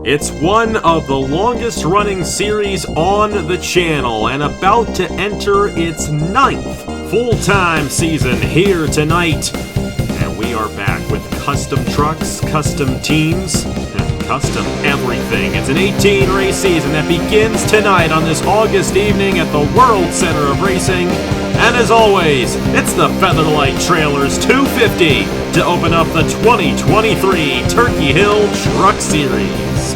It's one of the longest running series on the channel and about to enter its 9th full-time season here tonight. And we are back with custom trucks, custom teams, and custom everything. It's an 18-race season that begins tonight on this August evening at the World Center of Racing. And as always, it's the Featherlite Trailers 250 to open up the 2023 Turkey Hill Truck Series.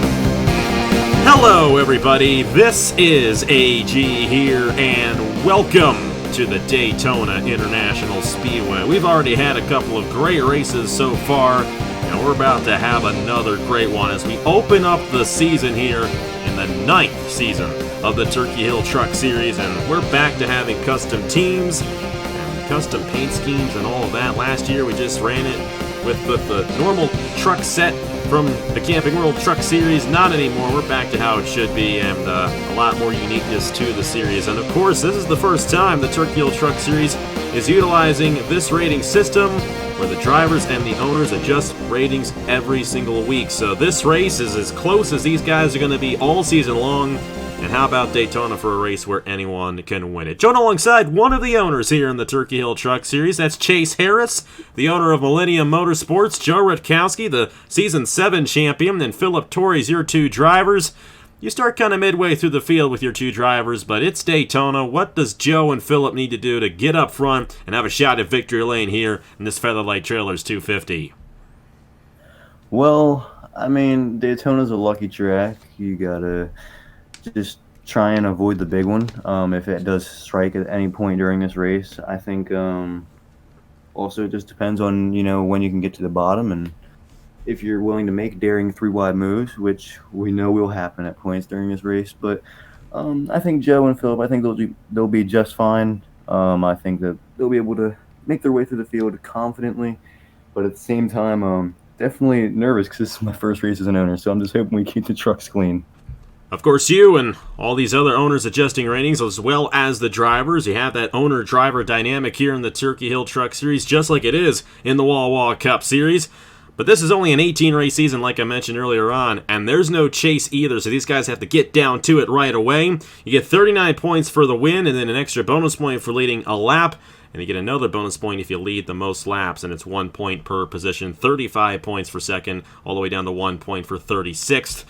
Hello everybody, this is AG here, and welcome to the Daytona International Speedway. We've already had a couple of great races so far, and we're about to have another great one as we open up the season here in the 9th season of the Turkey Hill Truck Series, and we're back to having custom teams and custom paint schemes and all of that. Last year we just ran it with the normal truck set from the Camping World Truck Series. Not anymore. We're back to how it should be, and a lot more uniqueness to the series. And of course, this is the first time the Turkey Hill Truck Series is utilizing this rating system where the drivers and the owners adjust ratings every single week. So this race is as close as these guys are going to be all season long. And how about Daytona for a race where anyone can win it? Joined alongside one of the owners here in the Turkey Hill Truck Series, that's Chase Harris, the owner of Millennium Motorsports, Joe Rutkowski, the Season 7 champion, and Philip Torres, your two drivers. You start kind of midway through the field with your two drivers, but it's Daytona. What does Joe and Philip need to do to get up front and have a shot at victory lane here in this Featherlite Trailers 250? Well, I mean, Daytona's a lucky track. You gotta just try and avoid the big one if it does strike at any point during this race. I think also it just depends on, when you can get to the bottom and if you're willing to make daring three-wide moves, which we know will happen at points during this race. But I think Joe and Philip, I think they'll be just fine. I think that they'll be able to make their way through the field confidently, but at the same time, definitely nervous because this is my first race as an owner, so I'm just hoping we keep the trucks clean. Of course, you and all these other owners adjusting ratings, as well as the drivers. You have that owner-driver dynamic here in the Turkey Hill Truck Series, just like it is in the Wah Wah Cup Series. But this is only an 18-race season, like I mentioned earlier on, and there's no chase either, so these guys have to get down to it right away. You get 39 points for the win, and then an extra bonus point for leading a lap, and you get another bonus point if you lead the most laps, and it's 1 point per position, 35 points for second, all the way down to 1 point for 36th.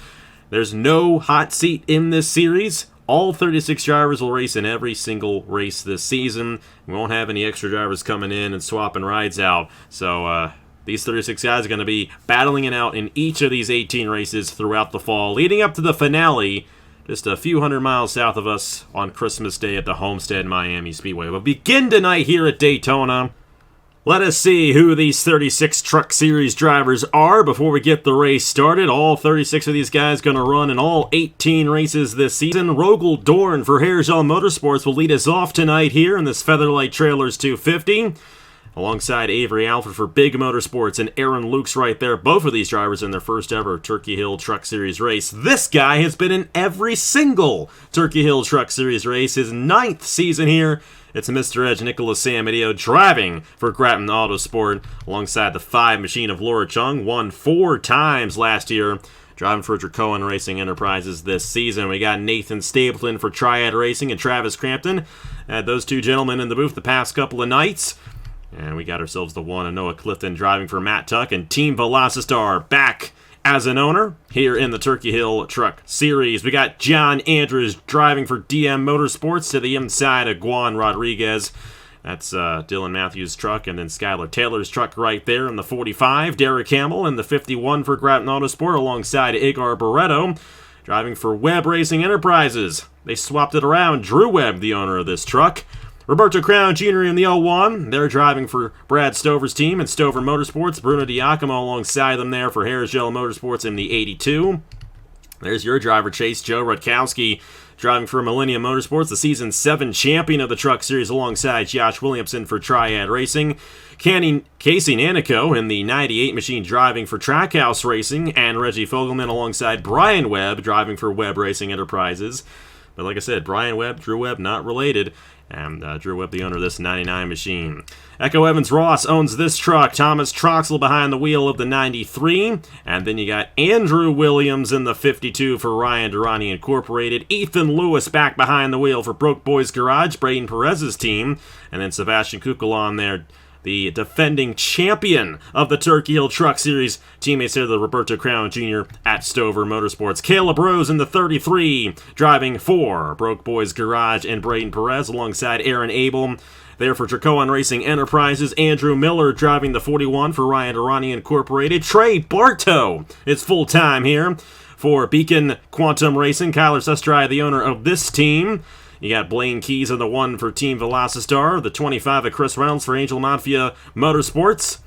There's no hot seat in this series. All 36 drivers will race in every single race this season. We won't have any extra drivers coming in and swapping rides out. So these 36 guys are going to be battling it out in each of these 18 races throughout the fall, leading up to the finale just a few hundred miles south of us on Christmas Day at the Homestead Miami Speedway. We'll begin tonight here at Daytona. Let us see who these 36 Truck Series drivers are before we get the race started. All 36 of these guys going to run in all 18 races this season. Rogel Dorn for Hairgel Motorsports will lead us off tonight here in this Featherlite Trailers 250. Alongside Avery Alford for Big Motorsports and Aaron Lukes right there. Both of these drivers in their first ever Turkey Hill Truck Series race. This guy has been in every single Turkey Hill Truck Series race. His 9th season here. It's Mr. Edge Nicholas Samadio driving for Grattan Autosport alongside the 5 machine of Laura Chung. Won 4 times last year. Driving for Dracoan Racing Enterprises this season. We got Nathan Stapleton for Triad Racing and Travis Crampton. Had those two gentlemen in the booth the past couple of nights. And we got ourselves the one and Noah Clifton driving for Matt Tuck and Team Velocistar back as an owner here in the Turkey Hill Truck Series. We got John Andrews driving for DM Motorsports to the inside of Juan Rodriguez. That's Dylan Matthews' truck, and then Skylar Taylor's truck right there in the 45. Derek Hamill in the 51 for Grattan Autosport alongside Igar Barreto driving for Webb Racing Enterprises. They swapped it around. Drew Webb, the owner of this truck. Roberto Crown Jr. in the 01. They're driving for Brad Stover's team and Stover Motorsports. Bruno Diacomo alongside them there for Hairgel Motorsports in the 82. There's your driver, Chase Joe Rutkowski, driving for Millennium Motorsports, the Season 7 champion of the Truck Series alongside Josh Williamson for Triad Racing. Casey Nanico in the 98 machine driving for Trackhouse Racing, and Reggie Fogelman alongside Brian Webb driving for Webb Racing Enterprises. But like I said, Brian Webb, Drew Webb, not related. And Drew Webb, the owner of this 99 machine. Echo Evans Ross owns this truck. Thomas Troxel behind the wheel of the 93. And then you got Andrew Williams in the 52 for Ryan Durrani Incorporated. Ethan Lewis back behind the wheel for Broke Boys Garage, Braden Perez's team. And then Sebastian Kukul on there, the defending champion of the Turkey Hill Truck Series. Teammates there, the Roberto Crown Jr. at Stover Motorsports. Caleb Rose in the 33, driving for Broke Boys Garage and Braden Perez alongside Aaron Abel. There for Dracoan Racing Enterprises, Andrew Miller driving the 41 for Ryan Durrani Incorporated. Trey Bartow is full-time here for Beacon Quantum Racing. Kyler Sestrai, the owner of this team. You got Blaine Keys in the 1 for Team Velocistar, the 25 of Chris Reynolds for Angel Mafia Motorsports.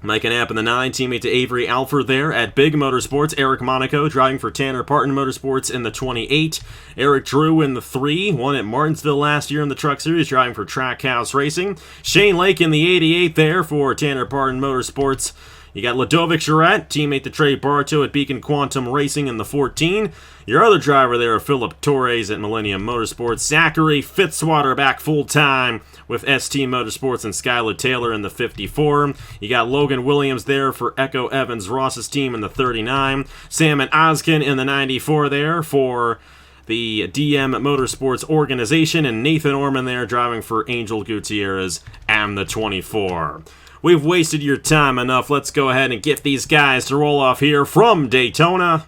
Mike and App in the 9, teammate to Avery Alford there at Big Motorsports. Eric Monaco driving for Tanner Parton Motorsports in the 28. Eric Drew in the 3, won at Martinsville last year in the Truck Series, driving for Trackhouse Racing. Shane Lake in the 88 there for Tanner Parton Motorsports. You got Ludovic Charette, teammate to Trey Bartow at Beacon Quantum Racing in the 14. Your other driver there, Philip Torres at Millennium Motorsports. Zachary Fitzwater back full-time with ST Motorsports and Skylar Taylor in the 54. You got Logan Williams there for Echo Evans Ross's team in the 39. Sam Oskin in the 94 there for the DM Motorsports organization. And Nathan Orman there driving for Angel Gutierrez and the 24. We've wasted your time enough. Let's go ahead and get these guys to roll off here from Daytona.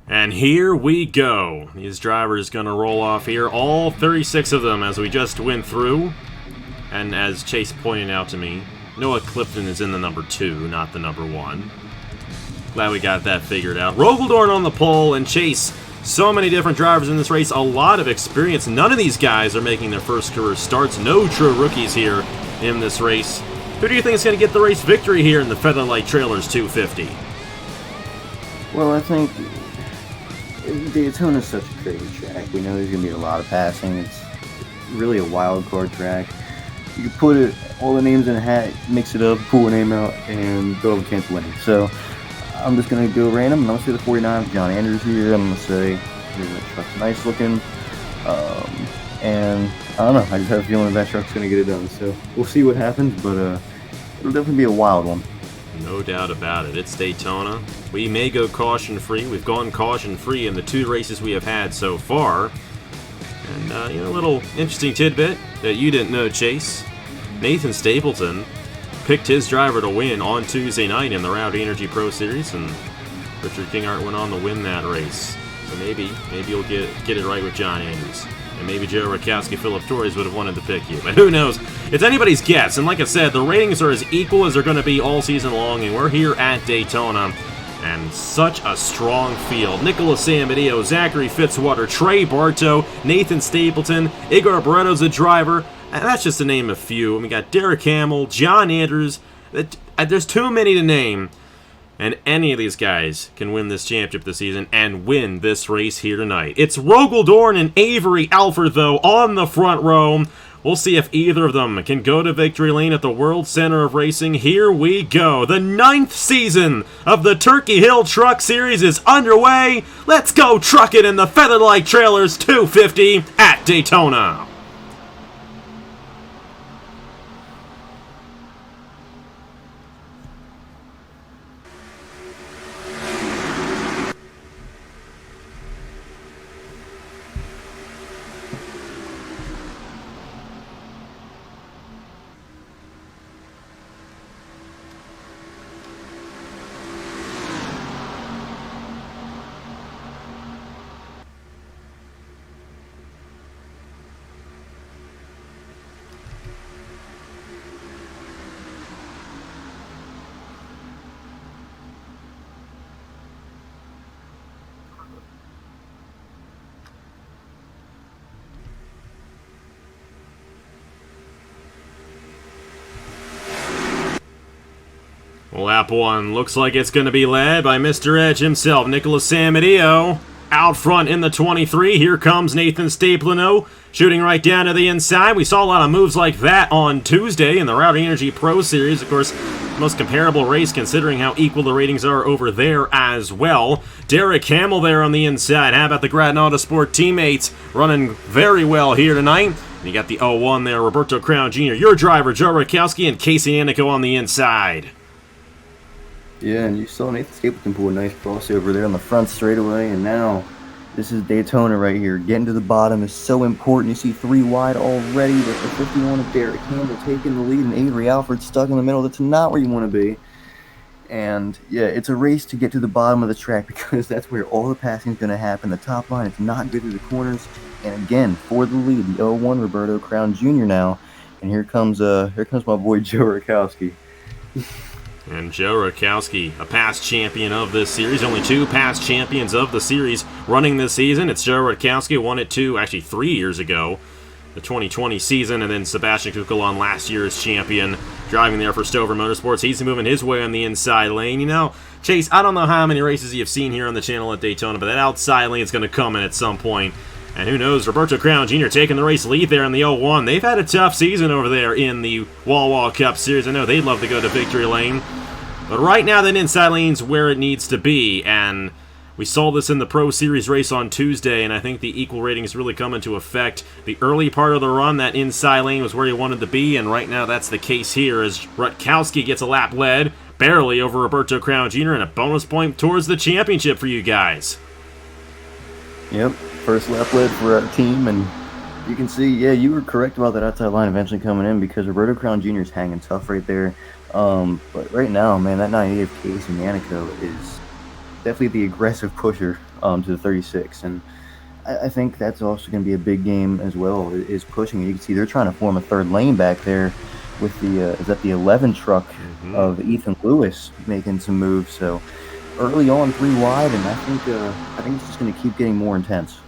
And here we go. These drivers going to roll off here, all 36 of them, as we just went through. And as Chase pointed out to me, Noah Clifton is in the number 2, not the number 1. Glad we got that figured out. Rogaldorn on the pole, and Chase, so many different drivers in this race, a lot of experience. None of these guys are making their first career starts. No true rookies here in this race. Who do you think is going to get the race victory here in the Featherlite Trailers 250? Well, I think Daytona is such a crazy track. We know there's going to be a lot of passing. It's really a wild card track. You can put all the names in a hat, mix it up, pull a name out, and go over chance winning. So I'm just going to go random. I'm going to say the 49 John Andrews here. I'm going to say the truck's nice looking. And I don't know, I just have a feeling that truck's going to get it done. So we'll see what happens, but it'll definitely be a wild one. No doubt about it. It's Daytona. We may go caution-free. We've gone caution-free in the 2 races we have had so far. And, a little interesting tidbit that you didn't know, Chase. Nathan Stapleton picked his driver to win on Tuesday night in the Rowdy Energy Pro Series, and Richard Kingart went on to win that race. So maybe you'll get it right with John Andrews. And maybe Joe Rakowski, Philip Torres would have wanted to pick you. But who knows? It's anybody's guess. And like I said, the ratings are as equal as they're going to be all season long. And we're here at Daytona. And such a strong field. Nicholas Samadeo, Zachary Fitzwater, Trey Bartow, Nathan Stapleton, Igor Barretto's a driver. And that's just to name a few. And we got Derek Hamill, John Andrews. There's too many to name. And any of these guys can win this championship this season and win this race here tonight. It's Rogaldorn and Avery Alford, though, on the front row. We'll see if either of them can go to victory lane at the World Center of Racing. Here we go. The 9th season of the Turkey Hill Truck Series is underway. Let's go truck it in the Featherlite Trailers 250 at Daytona. Lap 1 looks like it's going to be led by Mr. Edge himself, Nicholas Samadeo. Out front in the 23, here comes Nathan Stapleton, shooting right down to the inside. We saw a lot of moves like that on Tuesday in the Rowdy Energy Pro Series. Of course, most comparable race considering how equal the ratings are over there as well. Derek Hamill there on the inside. How about the Grattan Autosport teammates running very well here tonight? And you got the 01 there, Roberto Crown Jr., your driver, Joe Rakowski, and Casey Anico on the inside. Yeah, and you saw Nathan Stapleton pull a nice crossover there on the front straightaway, and now this is Daytona right here. Getting to the bottom is so important. You see 3 wide already with the 51 of Derek Campbell taking the lead and Avery Alford stuck in the middle. That's not where you want to be. And yeah, it's a race to get to the bottom of the track because that's where all the passing is going to happen. The top line, it's not good through the corners. And again, for the lead, the 01 Roberto Crown Jr. now. And here comes my boy Joe Rakowski. And Joe Rakowski, a past champion of this series. Only 2 past champions of the series running this season. It's Joe Rakowski, won it 3 years ago, the 2020 season, and then Sebastian Kukulon, last year's champion, driving there for Stover Motorsports. He's moving his way on the inside lane. You know, Chase, I don't know how many races you've seen here on the channel at Daytona, but that outside lane is going to come in at some point. And who knows, Roberto Crown Jr. taking the race lead there in the 01. They've had a tough season over there in the Wall Cup Series. I know they'd love to go to victory lane. But right now, that inside lane's where it needs to be. And we saw this in the Pro Series race on Tuesday, and I think the equal ratings really come into effect. The early part of the run, that inside lane was where he wanted to be, and right now that's the case here as Rutkowski gets a lap led, barely over Roberto Crown Jr., and a bonus point towards the championship for you guys. Yep, first lap led for our team, and you can see, yeah, you were correct about that outside line eventually coming in because Roberto Crown Jr. is hanging tough right there. But right now, man, that 98 of Casey Anico is definitely the aggressive pusher to the 36, and I think that's also going to be a big game as well, is pushing. You can see they're trying to form a third lane back there with the is that the 11 truck of Ethan Lewis making some moves. So early on, 3 wide, and I think it's just going to keep getting more intense.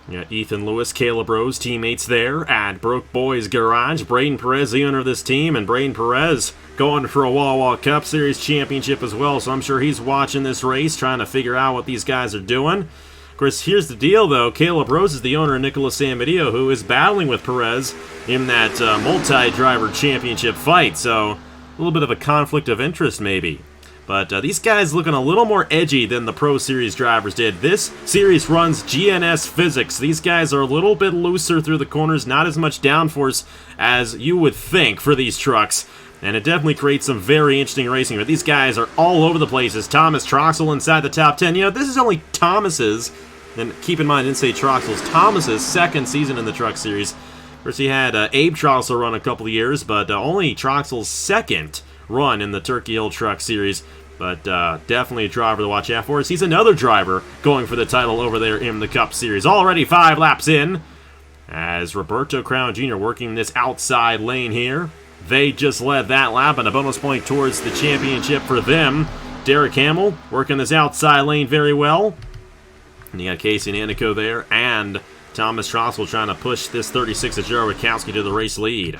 Yeah, Ethan Lewis, Caleb Rose, teammates there at Broke Boys Garage. Braden Perez, the owner of this team, and Braden Perez going for a Wall Cup Series championship as well, so I'm sure he's watching this race, trying to figure out what these guys are doing. Of course, here's the deal, though. Caleb Rose is the owner of Nicholas Sambadio, who is battling with Perez in that multi-driver championship fight, so a little bit of a conflict of interest, maybe. But these guys looking a little more edgy than the Pro Series drivers did. This series runs GNS physics. These guys are a little bit looser through the corners, not as much downforce as you would think for these trucks. And it definitely creates some very interesting racing. But these guys are all over the places. Thomas Troxel inside the top 10. You know, this is only Thomas's, and keep in mind, I didn't say Troxel's, Thomas's second season in the Truck Series. Of course, he had Abe Troxel run a couple of years, but only Troxel's second run in the Turkey Hill Truck Series, but definitely a driver to watch out for. He's another driver going for the title over there in the Cup Series. Already 5 laps in, as Roberto Crown Jr. working this outside lane here. They just led that lap, and a bonus point towards the championship for them. Derek Hamill working this outside lane very well. And you got Casey and Anico there, and Thomas Troxel trying to push this 36 of Joe Rakowski to the race lead.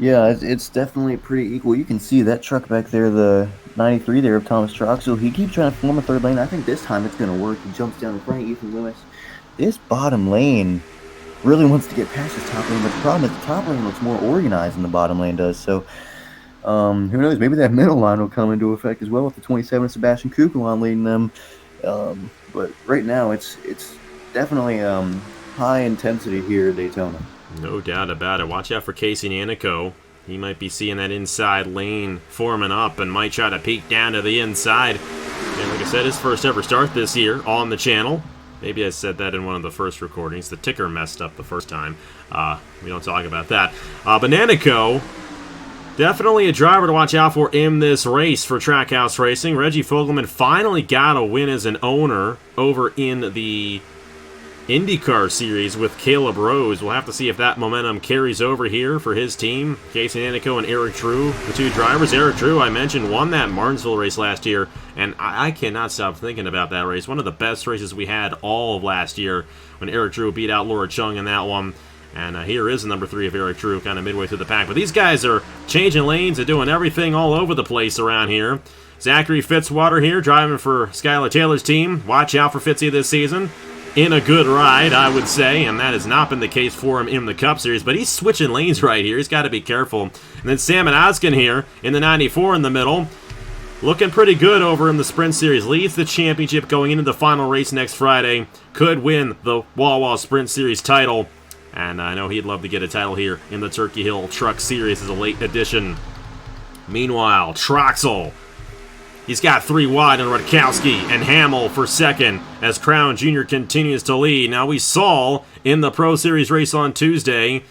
Yeah, it's definitely pretty equal. You can see that truck back there, the 93 there of Thomas Troxel. He keeps trying to form a third lane. I think this time it's going to work. He jumps down in front of Ethan Lewis. This bottom lane really wants to get past his top lane, but the problem is the top lane looks more organized than the bottom lane does. So, who knows? Maybe that middle line will come into effect as well with the 27 Sebastian Kukulon leading them. But right now, it's definitely high intensity here at Daytona. No doubt about it. Watch out for Casey Anico. He might be seeing that inside lane forming up and might try to peek down to the inside. And like I said, his first ever start this year on the channel. Maybe I said that in one of the first recordings. The ticker messed up the first time. We don't talk about that. But Anico, definitely a driver to watch out for in this race for Trackhouse Racing. Reggie Fogelman finally got a win as an owner over in the IndyCar Series with Caleb Rose. We'll have to see if that momentum carries over here for his team. Casey Anico and Eric True, the 2 drivers. Eric True, I mentioned, won that Martinsville race last year, and I cannot stop thinking about that race. One of the best races we had all of last year when Eric True beat out Laura Chung in that one. And here is the number 3 of Eric True, kind of midway through the pack. But these guys are changing lanes and doing everything all over the place around here. Zachary Fitzwater here, driving for Skylar Taylor's team. Watch out for Fitzy this season. in a good ride, I would say, and that has not been the case for him in the Cup Series, but he's switching lanes right here. He's got to be careful. And then Sam Oskin here in the 94 in the middle, looking pretty good over in the Sprint Series. Leads the championship going into the final race next Friday. Could win the Wawa Sprint Series title. And I know he'd love to get a title here in the Turkey Hill Truck Series as a late addition. Meanwhile, Troxel, he's got 3 wide on Rutkowski and Hamill for second as Crown Jr. continues to lead. Now we saw in the Pro Series race on Tuesday,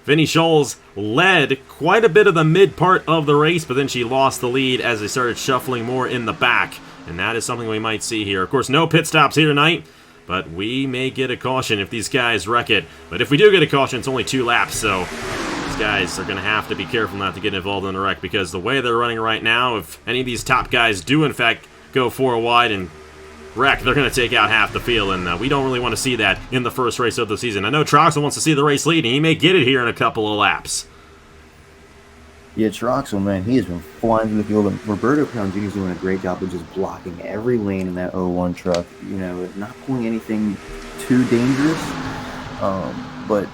Vinnie Scholes led quite a bit of the mid part of the race, but then she lost the lead as they started shuffling more in the back. And that is something we might see here. Of course, no pit stops here tonight, but we may get a caution if these guys wreck it. But if we do get a caution, it's only 2 laps, so these guys are going to have to be careful not to get involved in a wreck, because the way they're running right now, if any of these top guys do in fact go 4 wide and wreck, they're going to take out half the field, and we don't really want to see that in the first race of the season. I know Troxel wants to see the race lead, and he may get it here in a couple of laps. Yeah, Troxel, man, he has been flying through the field, and Roberto Crown Jr. is doing a great job of just blocking every lane in that 01 truck, you know, not pulling anything too dangerous, but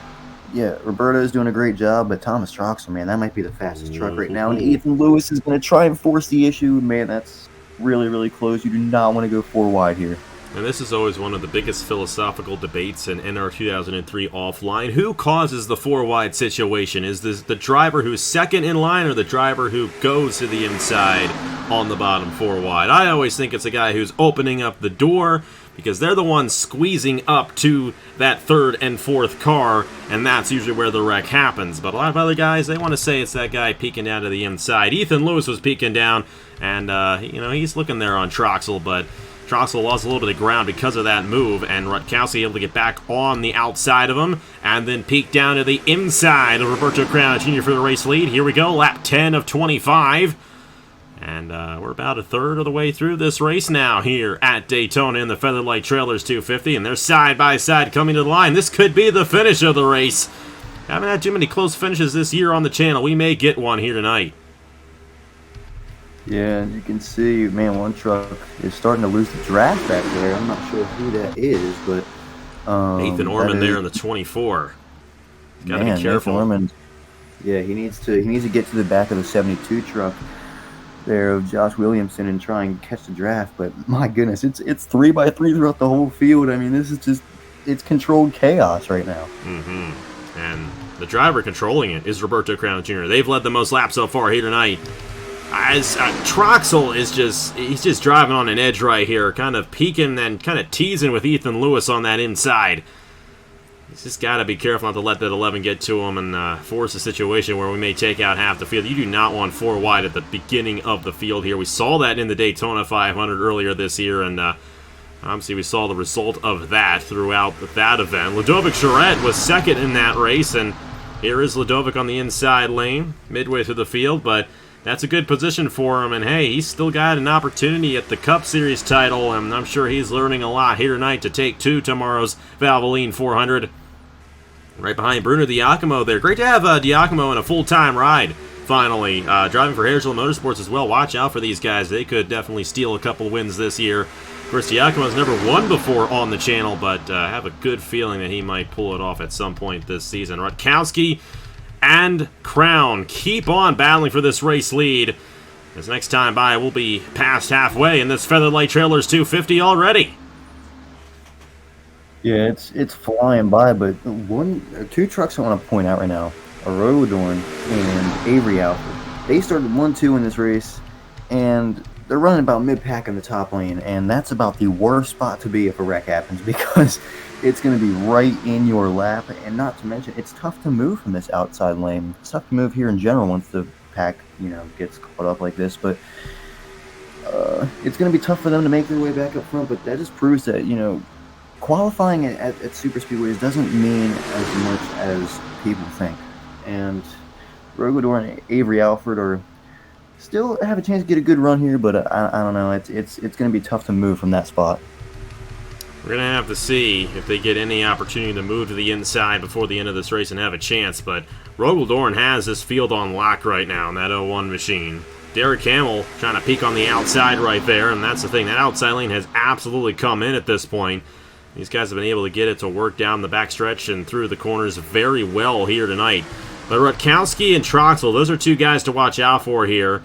yeah, Roberto is doing a great job, but Thomas Troxel, man, that might be the fastest truck right now, and Ethan Lewis is going to try and force the issue. Man, that's really, really close. You do not want to go 4 wide here. And this is always one of the biggest philosophical debates in NR2003 offline. Who causes the 4 wide situation? Is this the driver who's second in line or the driver who goes to the inside on the bottom 4 wide? I always think it's the guy who's opening up the door, because they're the ones squeezing up to that 3rd and 4th car, and that's usually where the wreck happens. But a lot of other guys, they want to say it's that guy peeking down to the inside. Ethan Lewis was peeking down, and he's looking there on Troxel, but Troxel lost a little bit of ground because of that move, and Rutkowski able to get back on the outside of him, and then peek down to the inside of Roberto Crown Jr. for the race lead. Here we go, lap 10 of 25. And we're about a third of the way through this race now here at Daytona in the Featherlite Trailers 250, and they're side by side coming to the line. This could be the finish of the race. Haven't had too many close finishes this year on the channel. We may get one here tonight. Yeah, as you can see, man, one truck is starting to lose the draft back there. I'm not sure who that is, but Nathan Orman there in the 24. Got to be careful. Nathan Orman, yeah, he needs to get to the back of the 72 truck there of Josh Williamson and try and catch the draft. But my goodness, it's 3x3 throughout the whole field. I mean, this is just, it's controlled chaos right now. Mm-hmm. And the driver controlling it is Roberto Crown Jr. They've led the most laps so far here tonight. As Troxel is he's just driving on an edge right here, kind of peeking and kind of teasing with Ethan Lewis on that inside. He's just got to be careful not to let that 11 get to him and force a situation where we may take out half the field. You do not want 4 wide at the beginning of the field here. We saw that in the Daytona 500 earlier this year, and obviously we saw the result of that throughout that event. Ludovic Charette was second in that race, and here is Ludovic on the inside lane, midway through the field, but that's a good position for him, and hey, he's still got an opportunity at the Cup Series title, and I'm sure he's learning a lot here tonight to take to tomorrow's Valvoline 400. Right behind Bruno Diacomo there. Great to have Diacomo in a full-time ride, finally. Driving for Hairgel Motorsports as well. Watch out for these guys. They could definitely steal a couple wins this year. Of course, Diacomo's never won before on the channel, but I have a good feeling that he might pull it off at some point this season. Rutkowski and Crown keep on battling for this race lead, as next time by we'll be past halfway in this Featherlite Trailers 250 already. Yeah, it's flying by, but 2 trucks I want to point out right now are Rogodorn and Avery Alford. They started 1-2 in this race, and they're running about mid-pack in the top lane, and that's about the worst spot to be if a wreck happens, because it's going to be right in your lap, and not to mention, it's tough to move from this outside lane. It's tough to move here in general once the pack, gets caught up like this, but it's going to be tough for them to make their way back up front, but that just proves that, qualifying at super speedways doesn't mean as much as people think. And Rogodor and Avery Alford are still have a chance to get a good run here, but I don't know. It's going to be tough to move from that spot. We're going to have to see if they get any opportunity to move to the inside before the end of this race and have a chance, but Rogodorn has this field on lock right now in that 01 machine. Derek Hamill trying to peek on the outside right there, and that's the thing. That outside lane has absolutely come in at this point. These guys have been able to get it to work down the backstretch and through the corners very well here tonight. But Rutkowski and Troxel, those are two guys to watch out for here,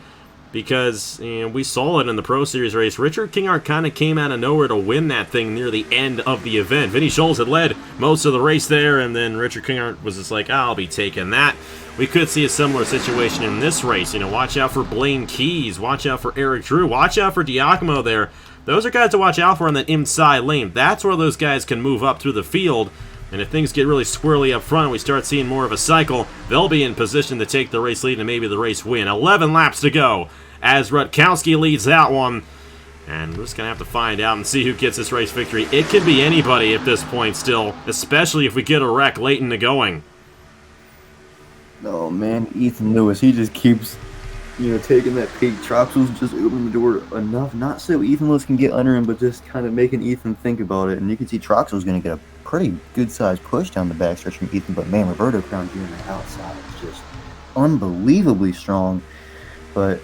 because we saw it in the Pro Series race. Richard Kingart kind of came out of nowhere to win that thing near the end of the event. Vinny Scholes had led most of the race there, and then Richard Kingart was just like, I'll be taking that. We could see a similar situation in this race. Watch out for Blaine Keys. Watch out for Eric Drew. Watch out for Diacomo there. Those are guys to watch out for in that inside lane. That's where those guys can move up through the field. And if things get really squirrely up front, we start seeing more of a cycle, they'll be in position to take the race lead and maybe the race win. 11 laps to go as Rutkowski leads that one. And we're just going to have to find out and see who gets this race victory. It could be anybody at this point still, especially if we get a wreck late in the going. Oh, man, Ethan Lewis, he just keeps, taking that peak. Troxel's just opening the door enough, not so Ethan Lewis can get under him, but just kind of making Ethan think about it. And you can see Troxel's going to get a pretty good-sized push down the backstretch from Ethan, but man, Roberto Crown Jr. on the outside is just unbelievably strong. But,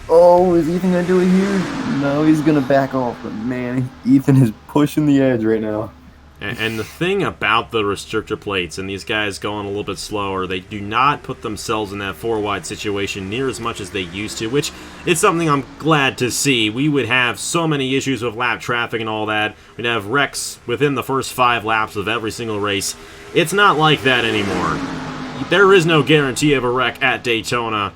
is Ethan going to do it here? No, he's going to back off, but man, Ethan is pushing the edge right now. And the thing about the restrictor plates and these guys going a little bit slower, they do not put themselves in that four-wide situation near as much as they used to, which is something I'm glad to see. We would have so many issues with lap traffic and all that. We'd have wrecks within the first 5 laps of every single race. It's not like that anymore. There is no guarantee of a wreck at Daytona.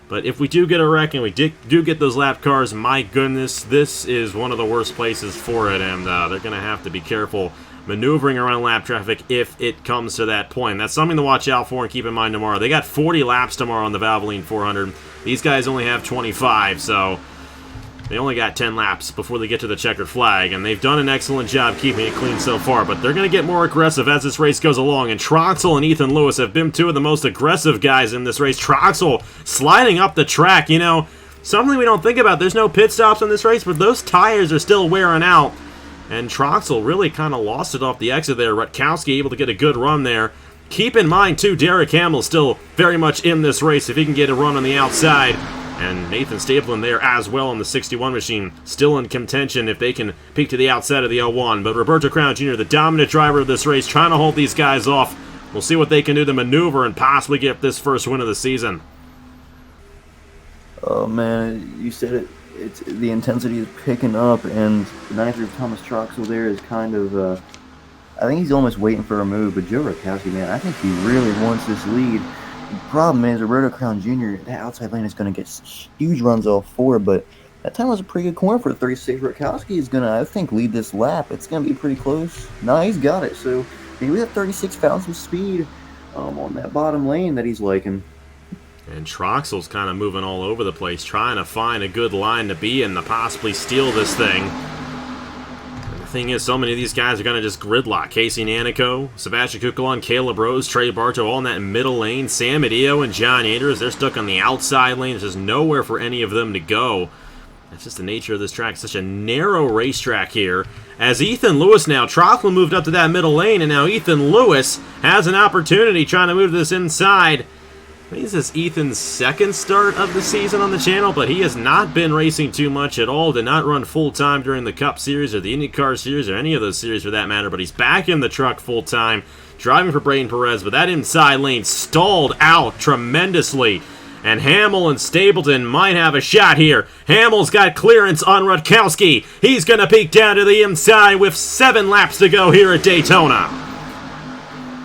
But if we do get a wreck and we do get those lap cars, my goodness, this is one of the worst places for it, and they're going to have to be careful maneuvering around lap traffic if it comes to that point. That's something to watch out for and keep in mind tomorrow. They got 40 laps tomorrow on the Valvoline 400. These guys only have 25, so they only got 10 laps before they get to the checkered flag, and they've done an excellent job keeping it clean so far, but they're going to get more aggressive as this race goes along, and Troxel and Ethan Lewis have been two of the most aggressive guys in this race. Troxel sliding up the track, something we don't think about. There's no pit stops in this race, but those tires are still wearing out. And Troxel really kind of lost it off the exit there. Rutkowski able to get a good run there. Keep in mind, too, Derek Hamill still very much in this race if he can get a run on the outside. And Nathan Stapleton there as well on the 61 machine. Still in contention if they can peek to the outside of the L1. But Roberto Crown Jr., the dominant driver of this race, trying to hold these guys off. We'll see what they can do to maneuver and possibly get this first win of the season. Oh, man, you said it. The intensity is picking up, and the 93 Thomas Troxel there is kind of, I think he's almost waiting for a move, but Joe Rutkowski, man, I think he really wants this lead. The problem is, Roberto Crown Jr., that outside lane is going to get huge runs off forward, but that time was a pretty good corner for 36. Rutkowski is going to, I think, lead this lap. It's going to be pretty close. No, he's got it, so maybe that 36 found some speed on that bottom lane that he's liking. And Troxel's kind of moving all over the place, trying to find a good line to be in to possibly steal this thing. And the thing is, so many of these guys are going to just gridlock. Casey Nanico, Sebastian Kukulon, Caleb Rose, Trey Bartow all in that middle lane. Sam Adio and John Andrews, they're stuck on the outside lane. There's just nowhere for any of them to go. That's just the nature of this track. It's such a narrow racetrack here. As Ethan Lewis now, Troxel moved up to that middle lane, and now Ethan Lewis has an opportunity trying to move this inside. This is Ethan's second start of the season on the channel, but he has not been racing too much at all. Did not run full-time during the Cup Series or the IndyCar Series or any of those series for that matter, but he's back in the truck full-time, driving for Braden Perez, but that inside lane stalled out tremendously. And Hamill and Stapleton might have a shot here. Hamill's got clearance on Rutkowski. He's going to peek down to the inside with 7 laps to go here at Daytona.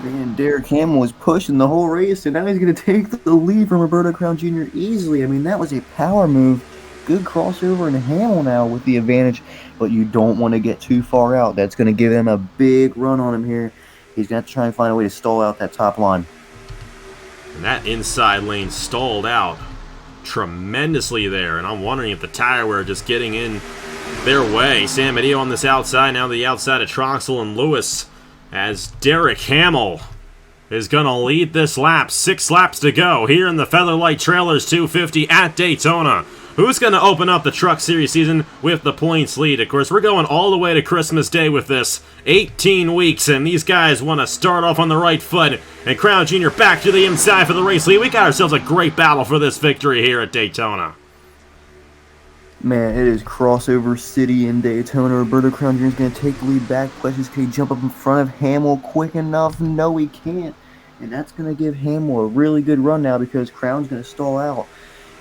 Man, Derek Hamill was pushing the whole race, and now he's going to take the lead from Roberto Crown Jr. easily. I mean, that was a power move. Good crossover, and Hamill now with the advantage, but you don't want to get too far out. That's going to give him a big run on him here. He's going to have to try and find a way to stall out that top line. And that inside lane stalled out tremendously there, and I'm wondering if the tire wear just getting in their way. Sam Adio on this outside, now the outside of Troxel and Lewis, as Derek Hamill is going to lead this lap. 6 laps to go here in the Featherlite Trailers 250 at Daytona. Who's going to open up the Truck Series season with the points lead? Of course, we're going all the way to Christmas Day with this. 18 weeks, and these guys want to start off on the right foot. And Crown Jr. back to the inside for the race lead. We got ourselves a great battle for this victory here at Daytona. Man, it is crossover city in Daytona. Roberto Crown Jr. is going to take the lead back. Questions, can he jump up in front of Hamill quick enough? No, he can't. And that's going to give Hamill a really good run now because Crown's going to stall out.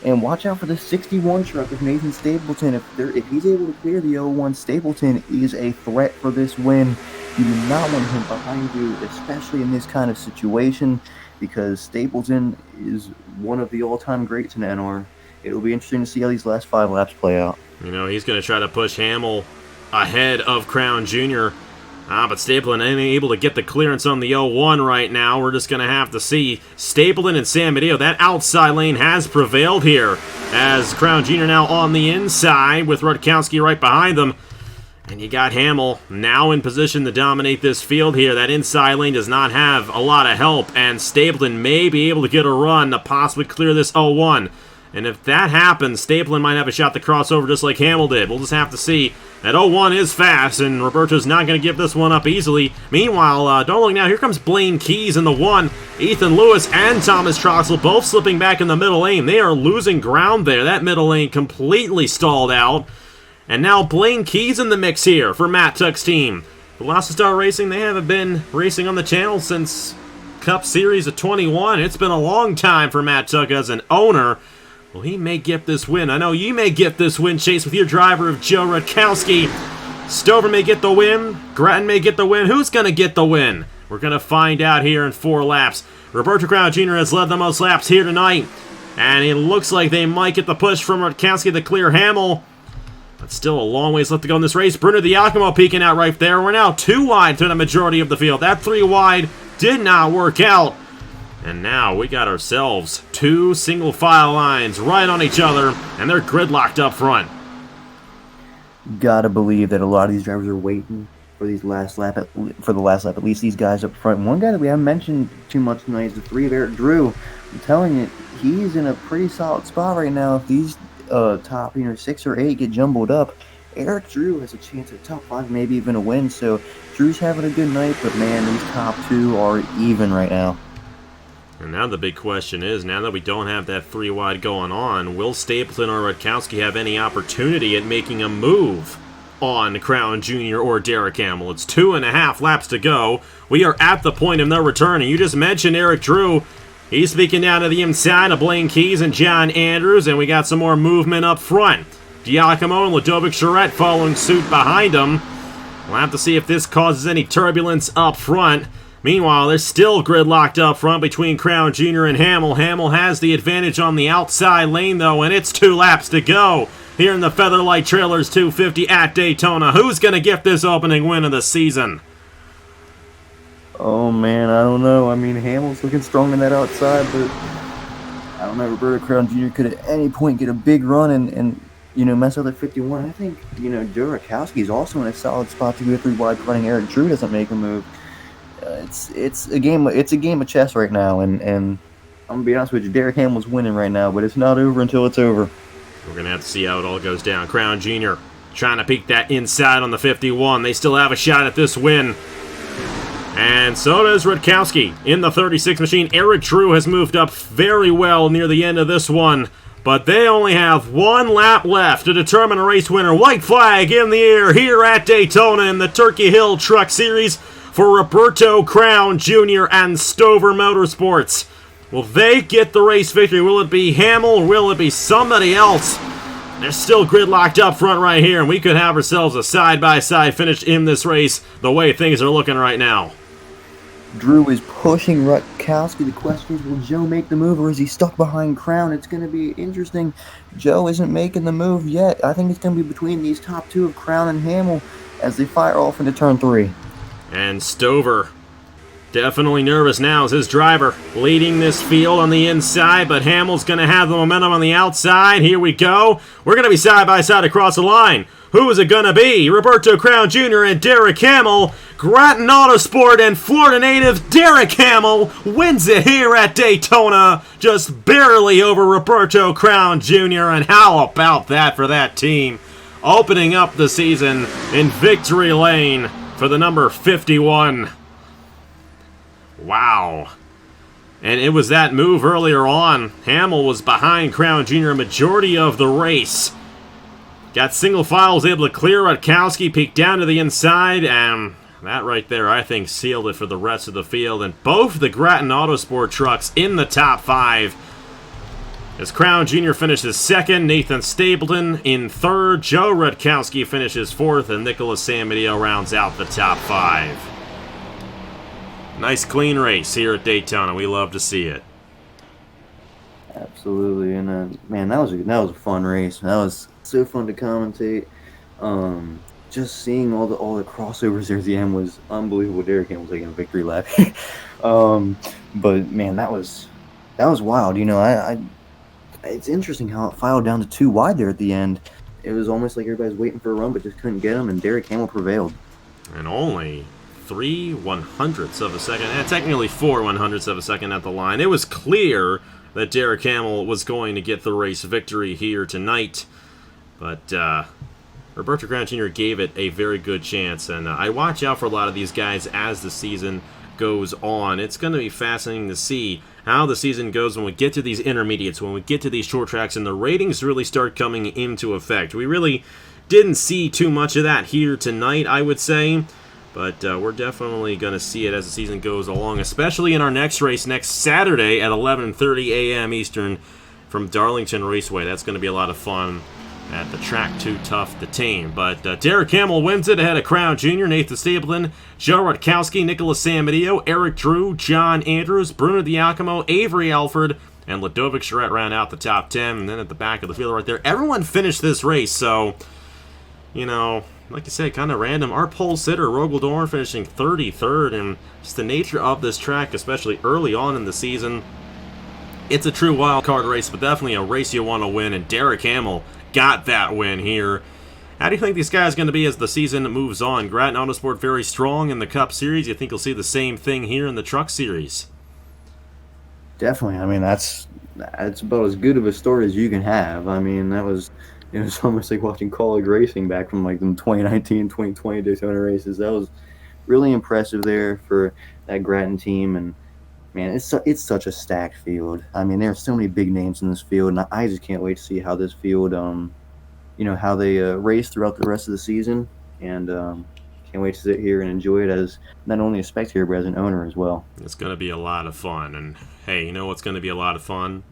And watch out for the 61 truck of Nathan Stapleton. If he's able to clear the 01, Stapleton is a threat for this win. You do not want him behind you, especially in this kind of situation, because Stapleton is one of the all-time greats in NR. It'll be interesting to see how these last 5 laps play out. You know, he's going to try to push Hamill ahead of Crown Jr. But Stapleton ain't able to get the clearance on the 01 right now. We're just going to have to see. Stapleton and San Mateo, that outside lane has prevailed here, as Crown Jr. now on the inside with Rutkowski right behind them. And you got Hamill now in position to dominate this field here. That inside lane does not have a lot of help, and Stapleton may be able to get a run to possibly clear this 01. And if that happens, Stapleton might have a shot to cross over just like Hamill did. We'll just have to see. That 01 is fast, and Roberto's not going to give this one up easily. Meanwhile, don't look now, here comes Blaine Keys in the 1. Ethan Lewis and Thomas Troxel both slipping back in the middle lane. They are losing ground there. That middle lane completely stalled out. And now Blaine Keys in the mix here for Matt Tuck's team. Velocity Star Racing, they haven't been racing on the channel since Cup Series of 21. It's been a long time for Matt Tuck as an owner. Well, he may get this win. I know you may get this win, Chase, with your driver of Joe Rutkowski. Stover may get the win. Grattan may get the win. Who's going to get the win? We're going to find out here in 4 laps. Roberto Crown Jr. has led the most laps here tonight. And it looks like they might get the push from Rutkowski to clear Hamill. But still a long ways left to go in this race. Bruno Diacomo peeking out right there. We're now 2 wide to the majority of the field. That 3 wide did not work out. And now we got ourselves 2 single file lines right on each other, and they're gridlocked up front. Gotta believe that a lot of these drivers are waiting for the last lap. At least these guys up front. One guy that we haven't mentioned too much tonight is the 3 of Eric Drew. I'm telling you, he's in a pretty solid spot right now. If these top 6 or 8 get jumbled up, Eric Drew has a chance at top 5, maybe even a win. So Drew's having a good night, but man, these top 2 are even right now. And now the big question is, now that we don't have that 3 wide going on, will Stapleton or Rutkowski have any opportunity at making a move on Crown Jr. or Derek Hamill? It's 2.5 laps to go. We are at the point of no return, and you just mentioned Eric Drew. He's speaking down to the inside of Blaine Keys and John Andrews, and we got some more movement up front. Giacomo and Ludovic Charette following suit behind him. We'll have to see if this causes any turbulence up front. Meanwhile, they're still gridlocked up front between Crown Jr. and Hamill. Hamill has the advantage on the outside lane, though, and it's 2 laps to go here in the Featherlite Trailers 250 at Daytona. Who's going to get this opening win of the season? Oh, man, I don't know. I mean, Hamill's looking strong in that outside, but I don't know. Roberto Crown Jr. could at any point get a big run and mess up at 51. I think, Joe Rutkowski is also in a solid spot to go 3 wide, running Eric Drew doesn't make a move. It's a game of chess right now, and I'm gonna be honest with you, Derek Hamill's winning right now, but it's not over until it's over. We're gonna have to see how it all goes down. Crown Jr. trying to peek that inside on the 51. They still have a shot at this win. And so does Rutkowski in the 36 machine. Eric Drew has moved up very well near the end of this one, but they only have 1 lap left to determine a race winner. White flag in the air here at Daytona in the Turkey Hill Truck Series for Roberto Crown Jr. and Stover Motorsports. Will they get the race victory? Will it be Hamill or will it be somebody else? They're still gridlocked up front right here, and we could have ourselves a side-by-side finish in this race the way things are looking right now. Drew is pushing Rutkowski. The question is, will Joe make the move or is he stuck behind Crown? It's going to be interesting. Joe isn't making the move yet. I think it's going to be between these top 2 of Crown and Hamill as they fire off into turn 3. And Stover, definitely nervous now as his driver leading this field on the inside, but Hamill's going to have the momentum on the outside. Here we go. We're going to be side by side across the line. Who is it going to be? Roberto Crown Jr. and Derek Hamill. Grattan Autosport and Florida native Derek Hamill wins it here at Daytona, just barely over Roberto Crown Jr. And how about that for that team? Opening up the season in victory lane for the number 51. Wow. And it was that move earlier on. Hamill was behind Crown Jr. majority of the race. Got single file, was able to clear Rutkowski, peeked down to the inside, and that right there, I think, sealed it for the rest of the field. And both the Grattan Autosport trucks in the top 5. As Crown Jr. finishes 2nd, Nathan Stapleton in 3rd, Joe Rutkowski finishes 4th, and Nicholas Samedeo rounds out the top 5. Nice clean race here at Daytona. We love to see it. Absolutely, and man, that was a fun race. That was so fun to commentate. Just seeing all the crossovers there at the end was unbelievable. Derek Hamel taking a victory lap. But man, that was wild. You know, it's interesting how it filed down to 2 wide there at the end. It was almost like everybody's waiting for a run, but just couldn't get him, and Derek Hamel prevailed. And only 3/100ths of a second, and technically 4/100ths of a second at the line. It was clear that Derek Hamel was going to get the race victory here tonight, but Roberto Crown Jr. gave it a very good chance, and I watch out for a lot of these guys as the season goes on. It's going to be fascinating to see how the season goes when we get to these intermediates, when we get to these short tracks, and the ratings really start coming into effect. We really didn't see too much of that here tonight, I would say, but we're definitely going to see it as the season goes along, especially in our next race next Saturday at 11:30 a.m. Eastern from Darlington Raceway. That's going to be a lot of fun at the track too tough to tame. But Derek Hamel wins it ahead of Crown Jr., Nathan Stapleton, Joe Rutkowski, Nicholas Samedeo, Eric Drew, John Andrews, Bruno Diacomo, Avery Alford, and Ludovic Charette round out the top 10. And then at the back of the field right there, everyone finished this race. So, you know, like I said, kind of random. Our pole sitter, Rogel Dorn, finishing 33rd. And just the nature of this track, especially early on in the season, it's a true wild card race, but definitely a race you want to win. And Derek Hamel got that win here. How do you think these guys are going to be as the season moves on? Grattan Autosport very strong in the Cup Series. You think you'll see the same thing here in the Truck Series? Definitely. I mean, that's about as good of a story as you can have. I mean, it was almost like watching college racing back from like the 2019, 2020 Daytona races. That was really impressive there for that Grattan team, and man, it's such a stacked field. I mean, there are so many big names in this field, and I just can't wait to see how this field, how they race throughout the rest of the season. And can't wait to sit here and enjoy it as not only a spectator, but as an owner as well. It's going to be a lot of fun. And hey, you know what's going to be a lot of fun?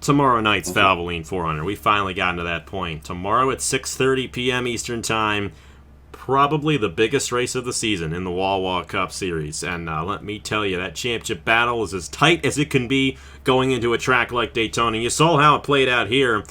Tomorrow night's Valvoline 400. We finally gotten to that point. Tomorrow at 6:30 p.m. Eastern Time. Probably the biggest race of the season in the Wawa Cup Series. And let me tell you, that championship battle is as tight as it can be going into a track like Daytona. You saw how it played out here.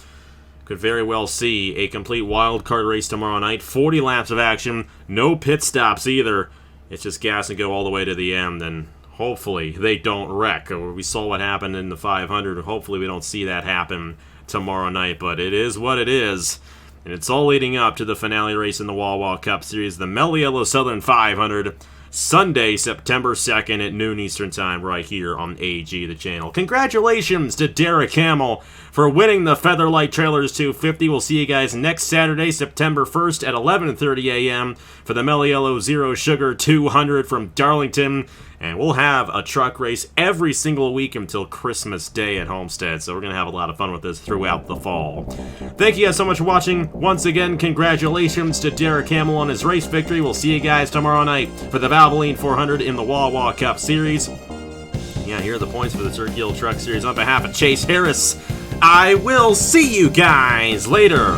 Could very well see a complete wild card race tomorrow night. 40 laps of action. No pit stops either. It's just gas and go all the way to the end. And hopefully they don't wreck. We saw what happened in the 500. Hopefully we don't see that happen tomorrow night. But it is what it is. And it's all leading up to the finale race in the Wawa Cup Series, the Mello Yellow Southern 500, Sunday, September 2nd at noon Eastern Time, right here on AG, the channel. Congratulations to Derek Hamel for winning the Featherlite Trailers 250. We'll see you guys next Saturday, September 1st at 11:30 a.m. for the Mello Yellow Zero Sugar 200 from Darlington. And we'll have a truck race every single week until Christmas Day at Homestead. So we're going to have a lot of fun with this throughout the fall. Thank you guys so much for watching. Once again, congratulations to Derek Hamel on his race victory. We'll see you guys tomorrow night for the Valvoline 400 in the Wawa Cup Series. Yeah, here are the points for the Turkey Hill Truck Series. On behalf of Chase Harris, I will see you guys later.